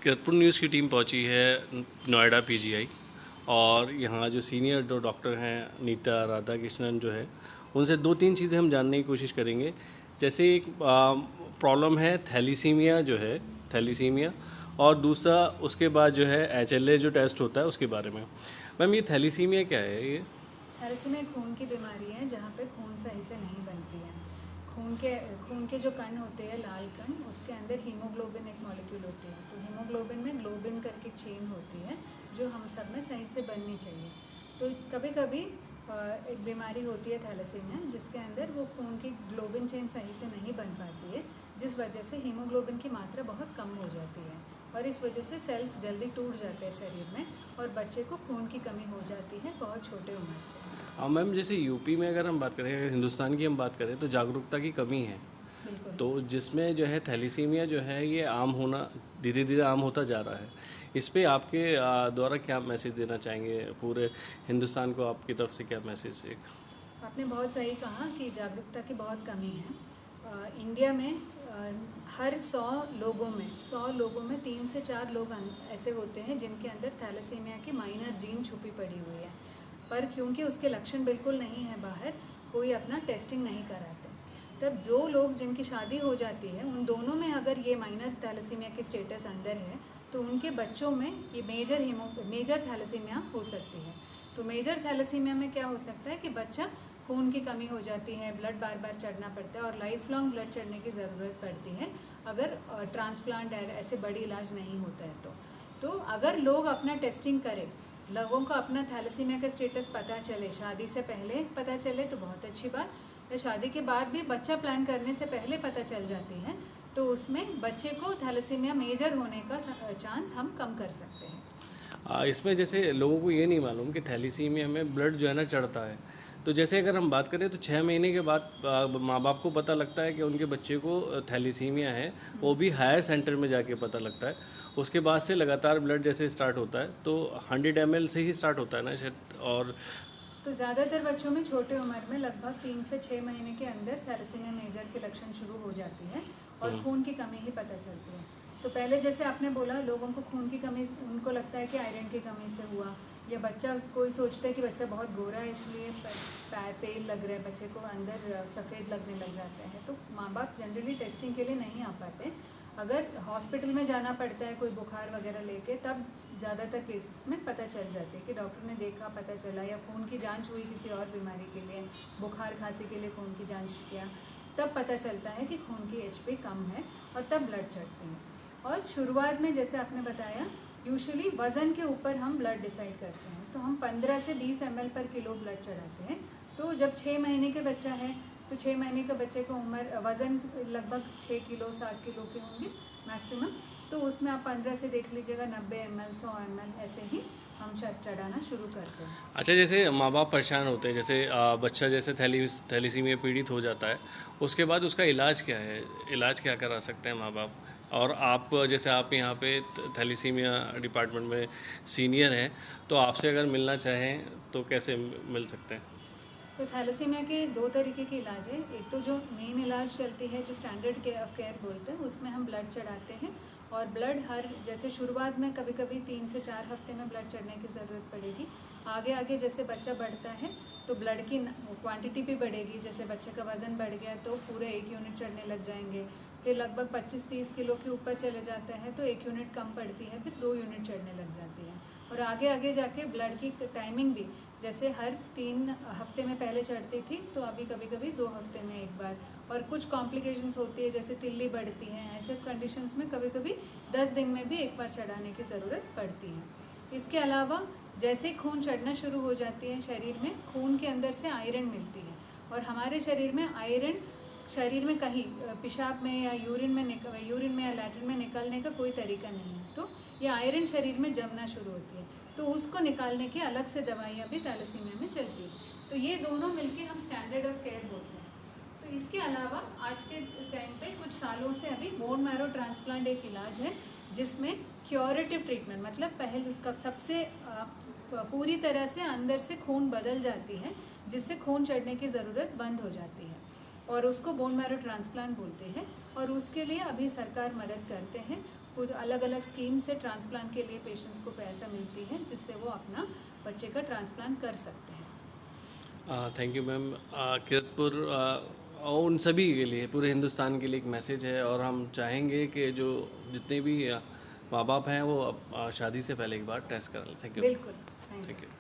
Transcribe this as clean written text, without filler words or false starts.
Kiratpur news की team पहुंची है नोएडा पीजीआई। और यहाँ जो सीनियर जो डॉक्टर हैं नीता राधा कृष्णन जो है, उनसे दो तीन चीज़ें हम जानने की कोशिश करेंगे। जैसे एक प्रॉब्लम है थैलीसीमिया जो है, थैलीसीमिया, और दूसरा उसके बाद जो है HLA जो टेस्ट होता है उसके बारे में। मैम, ये थैलीसीमिया क्या है ये? थैलेसीमिया खून की बीमारी है जहाँ पे खून सही से नहीं बनती है। खून के जो कण होते हैं, लाल कण, उसके अंदर हीमोग्लोबिन एक मॉलिक्यूल होती है। तो हीमोग्लोबिन में ग्लोबिन करके चेन होती है जो हम सब में सही से बननी चाहिए। तो कभी कभी एक बीमारी होती है थैलेसीमिया जिसके अंदर वो खून की ग्लोबिन चेन सही से नहीं बन पाती है, जिस वजह से हीमोग्लोबिन की मात्रा बहुत कम हो जाती है और इस वजह से सेल्स जल्दी टूट जाते हैं शरीर में और बच्चे को खून की कमी हो जाती है बहुत छोटे उम्र से। हाँ मैम, जैसे यूपी में अगर हम बात करें, अगर हिंदुस्तान की हम बात करें तो जागरूकता की कमी है। बिल्कुल। तो जिसमें जो है थैलीसीमिया जो है ये आम होना धीरे धीरे आम होता जा रहा है। इस पे आपके द्वारा क्या मैसेज देना चाहेंगे पूरे हिंदुस्तान को? आपकी तरफ से क्या मैसेज एक? आपने बहुत सही कहा कि जागरूकता की बहुत कमी है। इंडिया में हर 100 लोगों में 3 से 4 लोग ऐसे होते हैं जिनके अंदर थैलेसीमिया की माइनर जीन छुपी पड़ी हुई है, पर क्योंकि उसके लक्षण बिल्कुल नहीं है बाहर, कोई अपना टेस्टिंग नहीं कराते। तब जो लोग जिनकी शादी हो जाती है उन दोनों में अगर ये माइनर थैलेसीमिया की स्टेटस अंदर है तो उनके बच्चों में ये मेजर थैलेसीमिया हो सकती है। तो मेजर थैलेसीमिया में क्या हो सकता है कि बच्चा खून की कमी हो जाती है, ब्लड बार बार चढ़ना पड़ता है और लाइफ लॉन्ग ब्लड चढ़ने की ज़रूरत पड़ती है अगर ट्रांसप्लांट ऐसे बड़ी इलाज नहीं होता है तो अगर लोग अपना टेस्टिंग करें, लोगों को अपना थैलेसीमिया का स्टेटस पता चले, शादी से पहले पता चले तो बहुत अच्छी बात, या शादी के बाद भी बच्चा प्लान करने से पहले पता चल जाती है तो उसमें बच्चे को थैलेसीमिया मेजर होने का चांस हम कम कर सकते हैं। इसमें जैसे लोगों को ये नहीं मालूम कि थैलीसीमिया में ब्लड जो है ना चढ़ता है। तो जैसे अगर हम बात करें तो 6 महीने के बाद माँ बाप को पता लगता है कि उनके बच्चे को थैलीसीमिया है। वो भी हायर सेंटर में जाके पता लगता है। उसके बाद से लगातार ब्लड जैसे स्टार्ट होता है तो 100 ml से ही स्टार्ट होता है ना शायद। और तो ज़्यादातर बच्चों में छोटे उम्र में लगभग 3 से 6 महीने के अंदर थैलेसीमिया मेजर के लक्षण शुरू हो जाती है और खून की कमी ही पता चलती है। तो पहले जैसे आपने बोला, लोगों को खून की कमी, उनको लगता है कि आयरन की कमी से हुआ, या बच्चा, कोई सोचता है कि बच्चा बहुत गोरा है इसलिए पेल लग रहा है, बच्चे को अंदर सफ़ेद लगने लग जाता है। तो माँ बाप जनरली टेस्टिंग के लिए नहीं आ पाते। अगर हॉस्पिटल में जाना पड़ता है कोई बुखार वगैरह लेके, तब ज़्यादातर केसेस में पता चल जाती है कि डॉक्टर ने देखा, पता चला, या खून की जांच हुई किसी और बीमारी के लिए, बुखार खांसी के लिए खून की जांच किया, तब पता चलता है कि खून की HP कम है और तब ब्लड चढ़ती है। और शुरुआत में जैसे आपने बताया, यूजुअली वज़न के ऊपर हम ब्लड डिसाइड करते हैं, तो हम 15 से 20 ml पर किलो ब्लड चढ़ाते हैं। तो जब 6 महीने के बच्चा है तो 6 महीने के बच्चे का वज़न लगभग 6 किलो 7 किलो के होंगे मैक्सिमम। तो उसमें आप 15 से देख लीजिएगा 90 ml 100 ml ऐसे ही हम चढ़ाना शुरू करते हैं। अच्छा, जैसे माँ बाप परेशान होते हैं, जैसे बच्चा जैसे थैलीसीमिया पीड़ित हो जाता है, उसके बाद उसका इलाज क्या है? इलाज क्या करा सकते हैं माँ बाप? और आप जैसे आप यहाँ पे थैलीसीमिया डिपार्टमेंट में सीनियर हैं, तो आपसे अगर मिलना चाहें तो कैसे मिल सकते हैं? तो थैलेसीमिया के 2 तरीके के इलाज है। एक तो जो मेन इलाज चलती है, जो स्टैंडर्ड ऑफ केयर बोलते हैं, उसमें हम ब्लड चढ़ाते हैं और ब्लड जैसे शुरुआत में कभी कभी 3 से 4 हफ्ते में ब्लड चढ़ने की ज़रूरत पड़ेगी। आगे आगे जैसे बच्चा बढ़ता है तो ब्लड की क्वांटिटी भी बढ़ेगी। जैसे बच्चे का वज़न बढ़ गया तो पूरे 1 यूनिट चढ़ने लग जाएंगे, फिर लगभग 25-30 किलो के ऊपर चले जाता है तो 1 यूनिट कम पड़ती है, फिर 2 यूनिट चढ़ने लग जाती है। और आगे आगे जाके ब्लड की टाइमिंग भी, जैसे हर 3 हफ्ते में पहले चढ़ती थी तो अभी कभी कभी 2 हफ्ते में एक बार। और कुछ कॉम्प्लिकेशंस होती है, जैसे तिल्ली बढ़ती है, ऐसे कंडीशंस में कभी कभी 10 दिन में भी एक बार चढ़ाने की ज़रूरत पड़ती है। इसके अलावा जैसे खून चढ़ना शुरू हो जाती है शरीर में, खून के अंदर से आयरन मिलती है और हमारे शरीर में आयरन शरीर में कहीं पेशाब में या यूरिन में या लैट्रिन में निकलने का कोई तरीका नहीं है। तो ये आयरन शरीर में जमना शुरू होती है, तो उसको निकालने की अलग से दवाइयाँ भी थैलेसीमिया में चलती है। तो ये दोनों मिलके हम स्टैंडर्ड ऑफ केयर बोलते हैं। तो इसके अलावा आज के टाइम पे कुछ सालों से अभी बोन मैरो ट्रांसप्लांट एक इलाज है जिसमें क्योरेटिव ट्रीटमेंट, मतलब पहले सबसे पूरी तरह से अंदर से खून बदल जाती है, जिससे खून चढ़ने की ज़रूरत बंद हो जाती है और उसको बोन मैरो ट्रांसप्लांट बोलते हैं। और उसके लिए अभी सरकार मदद करते हैं। कुछ अलग अलग स्कीम से ट्रांसप्लांट के लिए पेशेंट्स को पैसा मिलती है, जिससे वो अपना बच्चे का ट्रांसप्लांट कर सकते हैं। Thank you ma'am. किरतपुर और उन सभी के लिए, पूरे हिंदुस्तान के लिए एक मैसेज है, और हम चाहेंगे कि जो जितने भी माँ बाप हैं वो शादी से पहले एक बार टेस्ट करा लें। Thank you. बिल्कुल, थैंक थैंक यू। यू।